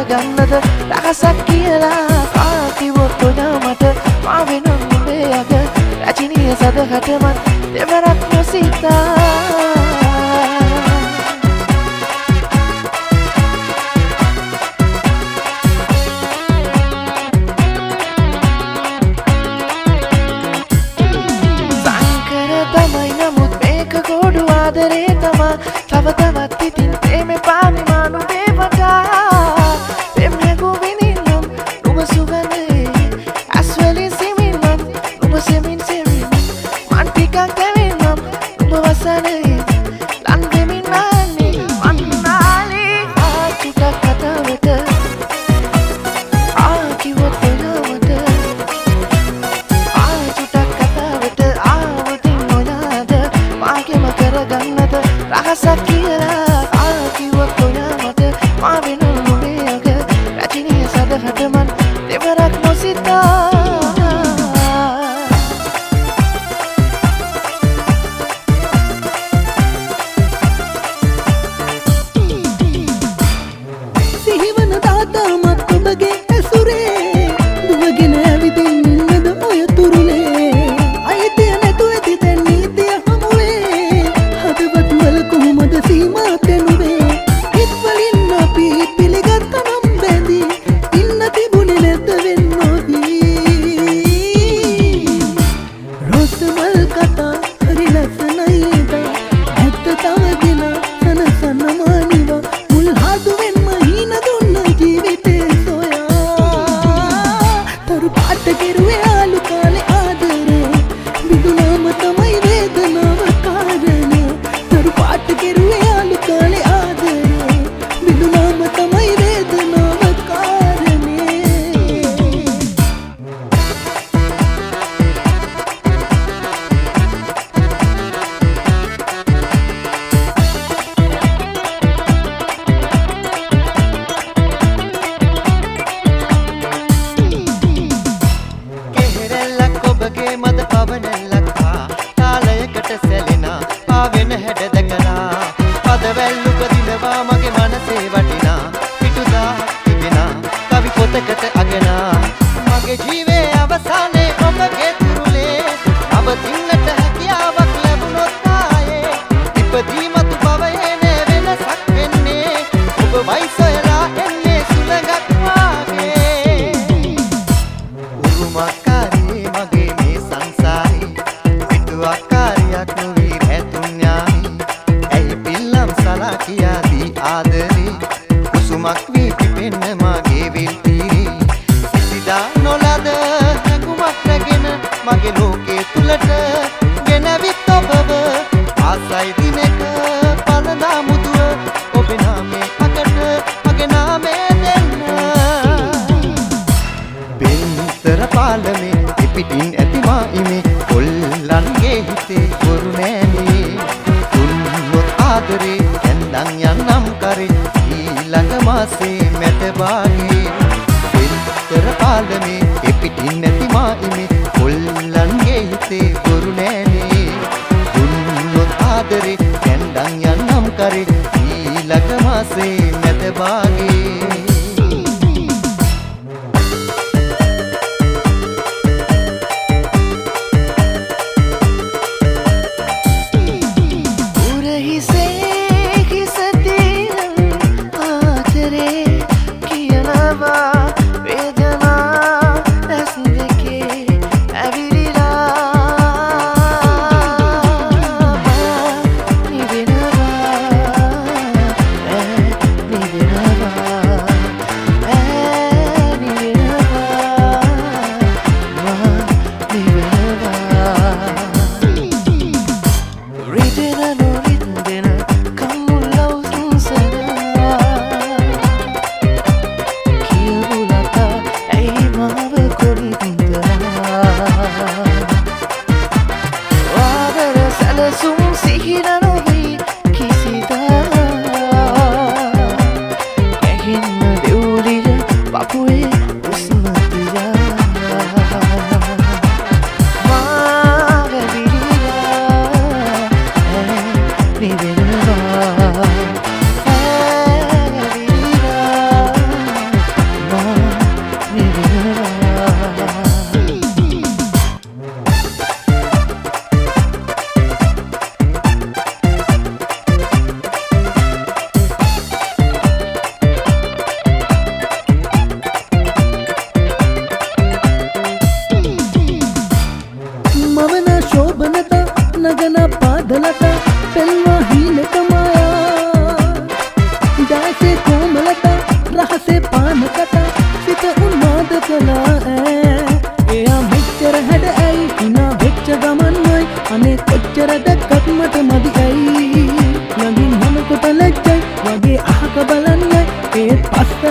කරගන්නද රහසක් කියලා කාකිවොත් ඔයා මට මා වෙන නුඹේ අග රජිනිය සදහටමත් දෙවරක් නොසිතා තව තවත් ඉතින් ප්‍රේමේ පාමි මානු දේවතා ප්‍රේමේ ගුවිනින්නම් නුඹ සුගඳේ ඇස්වලින් සිමින්නම් නුඹ සෙමින් සෙමින් මන් ටිකක් දෙමින්නම් නුඹ වසනේ ලන් දෙමින් නාන්නේ මන්නාලේ ආචුටක් කතාවට ආකිවොත් එනවට ආචුටක් කතාවට ආවතින් නොයාද මාගෙම කරගන්නද රහසක් කියලා ආකිවොත් ඔයා මට මා වෙන නුඹේ අග රජිනිය සදහටමත් දෙවරක් නොසිතා සිහිවන දාතාමත් ඔබගේ ඇසුරේ දුවගෙන ඇවිදින්නද ඔය තුරුලේ අයිතිය නැතුව ඇති දැන් නීතිය හමුවේ හදවත් වල කොහොමද සීමා තැනුවේ හිත්වලින් අපි පිළිගත්ත නම් බැඳී ඉන්න තිබුණේ නැද්ද වෙන්නෝදී රෝසමල් කතා හරි ලස්සනයි එදා ඇත්ත තවගෙන සනසන මානිවා මුල් හදුවෙන්ම හීන දුන්න ජීවිතේ සොයා තරු පාට කෙරුවේ ආලු කාලේ ආදරේ විදුනාම තමයි වේදනාව කාරණේ තරු පාට කෙරුවේ ආලු කාලේ ආදරේ විදුනාම තමයි වේදනාව කාරණේ කෙහෙරැල්ලක් ඔබගේ මද පවනැල්ලක් හා තාලයකට සැලෙනා පාවෙන හැඩ දැකලා පදවැල් උපදිනවා මගේ මනසේ වටිනා පිටුදා තිබෙනා කවි පොතකට අගනා මගේ ජීවේ අවසානයේ ඔබගේ තුරුලේ අවදින්නට හැකියාවක් ලැබුණොත් ආයේ ඉපදී මතු භවයේ නේ වෙනසක් වෙන්නේ ඔබ වයිසොයලා එන්නේ සුළඟක් වාගේ උරුමකාරී මගේ මේ සංසාරේ පිටුවක්කාරියක් නොවී රැතුන් යාමි ඇයි පිල්ලම් සලා කියාදී ආදරේ කුසුමක් වී පිපෙන්න මගේ විල් තීරේ සිසිදා නොලද හැඟුමක් රැගෙන මගේ ලෝකේ තුලට ගෙනවිත් ඔබව ආසයි දිනක පලඳා මුදුව ඔබේ නාමේ අකට මගේ නාමේ දෙන්න බෙන්තර පාලමේ පිටින් ඇති මායිමේ කොල්ලන්ගේ හිතේ වරු නෑනේ තුන්වොත් ආදරේ ඇන්දන් යන්නම් කරේ ඊළඟ මාසේ මැද බාගේ බෙන්තර පාලමේ පිටින් ඇති මායිමේ කොල්ලන්ගේ හිතේ වරු නෑනේ තුන්වොත් ආදරේ ඇන්දන් යන්නම් කරේ ඊළඟ මාසේ මැද බාගේ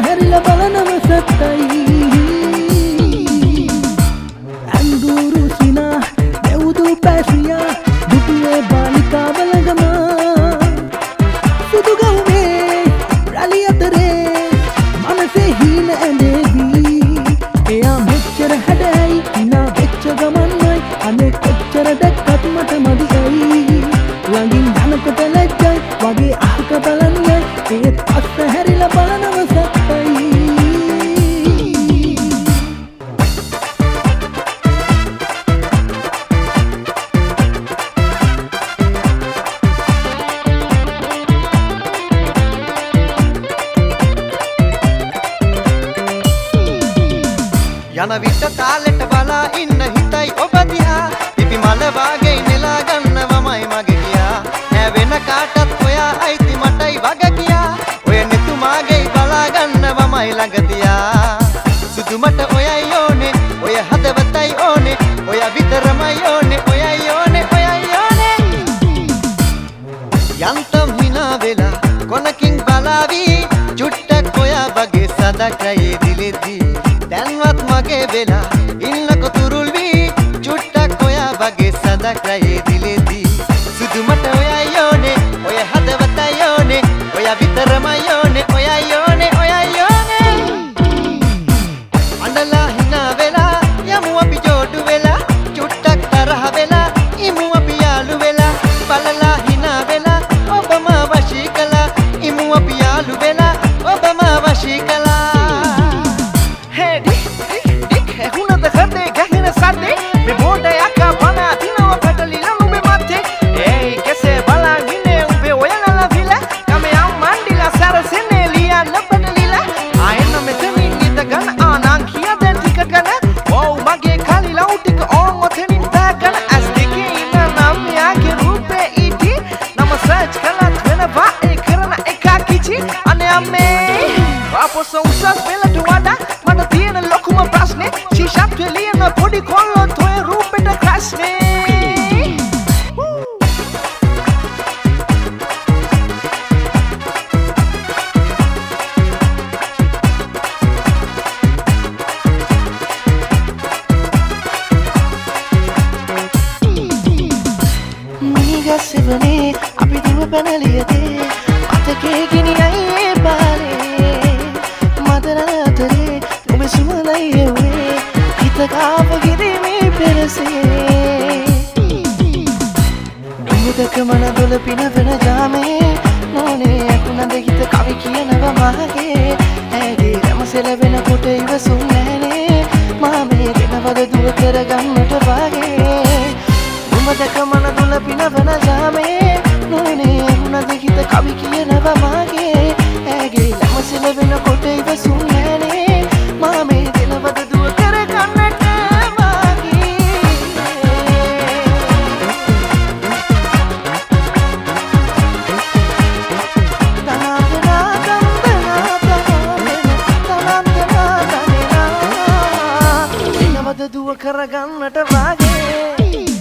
හැරිලා බලනව සත්තයි ඇඳුරු සිනා දෙවුදු පැසියා දුටුවේ බාලිකාව ළඟම සුදු ගවුමේ රැලි අතරේ මනසේ හීන ඇඳේවි එයා මෙච්චර හැඩයි හිනා වෙච්ච ගමන්මයි අනේ කොච්චර දැක්කත් මට මදියි ළඟින් යනකොට ලැජ්ජයි වගේ අහක බලන්නේ ඒත් අස්ස හැරිලා බලනව සත්තයි යන විට තාලෙට බලා ඉන්න හිතයි ඔබ දිහා පිපි මල වාගේ නෙලා ගන්නවමයි මගේ කියා නෑ වෙන කාටත් ඔයා අයිති මටයි වග කියා ඔය නෙතුමාගේ බලා ගන්නවමයි ළඟ තියා සුදු මට ඔයයි ඕනේ ඔය හදවතයි ඕනේ ඔය විතරමයි ඕනේ ඔයයි ඕනේ ඔයයි ඕනේ යන්තම් හිනා වෙලා කොනකින් බලාවි චුට්ටක් ඔයා වගේ සදකයේ දිලෙදී දැන්වත් මගේ වෙලා ඉන්නකො තුරුල් වී චුට්ටක් ඔයා වගේ සදකයේ දිලෙදී සුදු මට ඔයයි ඕනේ ඔය හදවතයි ඕනේ ඔය විතරමයි ඕනේ ඔයයි ඕනේ ඔයයි ඕනේ අඬලා හිනා වෙලා යමු අපි ජෝඩු වෙලා චුට්ටක් තරහ වෙලා ඉමු අපි යාළු වෙලා බලලා හිනා වෙලා ඔබම වශී කළා ඉමු අපි යාළු වෙලා ඔබම වශී කළා Me boda ya cabana tina wa pedali la nube mate ei que se bala gine ube oyana la vila kame am mandila sara sene liya la pedalila aena meteni gita gan anan kiya den ticket gana wow mage kali la utik on othenin ta gan as dike ina nam ya ke rupe iti nama search kala thena va e karana eka kichi ane amme waposa usas bela tuwada mata tiyena lokuma prasne shisha tweliyana podi kollo රූපෙට ක්‍රස්නේ මිනිගස්සවනේ අපි දුව පැනලියතේ මතකේ ගිනියයි පාරේ මදරන අතරේ ඔබ සුමලයි එව්වේ හිතකාව ගිරිමේ පෙරසේ දුමුදක මන දොල පිනවන ජාමේ නෝනේ අකුණද හිත කවි කියනව මහගේ ඇගේ රමසෙල වෙනකොට ඉවසුම් නෑනේ මාමේ දෙනවද දුව කරගන්නට වගේ දුමුදක මන දොල පිනවන ජාමේ නෝනේ අකුණද හිත කවි කියනව මහගේ ඇගේ රමසෙල වෙනකොට ඉවසුම් නෑනේ මාමේ දෙනවද දුව කරගන්නට දුව කරගන්නට වාගේ